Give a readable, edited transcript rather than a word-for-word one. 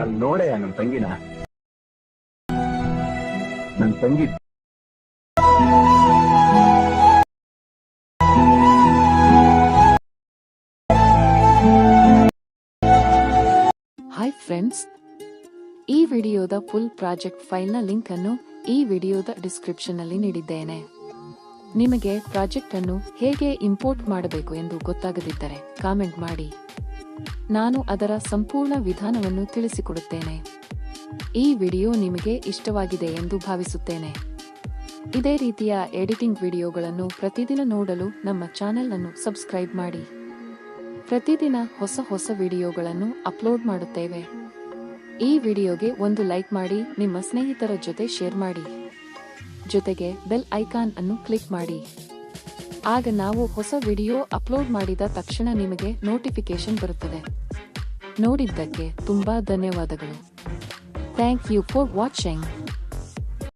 ಅಲ್ಲಿ ನೋಡೆ ನನ್ನ ತಂಗಿನ. ನನ್ನ ತಂಗಿ ಹಾಯ್ ಫ್ರೆಂಡ್ಸ್, ಈ ವಿಡಿಯೋದ ಫುಲ್ ಪ್ರಾಜೆಕ್ಟ್ ಫೈಲ್ನ ಲಿಂಕ್ ಅನ್ನು ಈ ವಿಡಿಯೋದ ಡಿಸ್ಕ್ರಿಪ್ಷನ್ ನಲ್ಲಿ ನೀಡಿದ್ದೇನೆ. ನಿಮಗೆ ಪ್ರಾಜೆಕ್ಟ್ ಅನ್ನು ಹೇಗೆ ಇಂಪೋರ್ಟ್ ಮಾಡಬೇಕು ಎಂದು ಗೊತ್ತಾಗದಿದ್ದರೆ ಕಾಮೆಂಟ್ ಮಾಡಿ, ನಾನು ಅದರ ಸಂಪೂರ್ಣ ವಿಧಾನವನ್ನು ತಿಳಿಸಿಕೊಡುತ್ತೇನೆ. ಈ ವಿಡಿಯೋ ನಿಮಗೆ ಇಷ್ಟವಾಗಿದೆ ಎಂದು ಭಾವಿಸುತ್ತೇನೆ. ಇದೇ ರೀತಿಯ ಎಡಿಟಿಂಗ್ ವಿಡಿಯೋಗಳನ್ನು ಪ್ರತಿದಿನ ನೋಡಲು ನಮ್ಮ ಚಾನೆಲ್ ಅನ್ನು ಸಬ್ಸ್ಕ್ರೈಬ್ ಮಾಡಿ. ಪ್ರತಿದಿನ ಹೊಸ ವಿಡಿಯೋಗಳನ್ನು ಅಪ್ಲೋಡ್ ಮಾಡುತ್ತೇವೆ. ಈ ವಿಡಿಯೋಗೆ ಒಂದು ಲೈಕ್ ಮಾಡಿ, ನಿಮ್ಮ ಸ್ನೇಹಿತರ ಜೊತೆ ಶೇರ್ ಮಾಡಿ. ಜೊತೆಗೆ ಬೆಲ್ ಐಕಾನ್ ಅನ್ನು ಕ್ಲಿಕ್ ಮಾಡಿ. ಆಗ ನಾವು ಹೊಸ ವಿಡಿಯೋ ಅಪ್ಲೋಡ್ ಮಾಡಿದ ತಕ್ಷಣ ನಿಮಗೆ ನೋಟಿಫಿಕೇಶನ್ ಬರುತ್ತದೆ. ನೋಡಿದ್ದಕ್ಕೆ ತುಂಬಾ ಧನ್ಯವಾದಗಳು. Thank you for watching.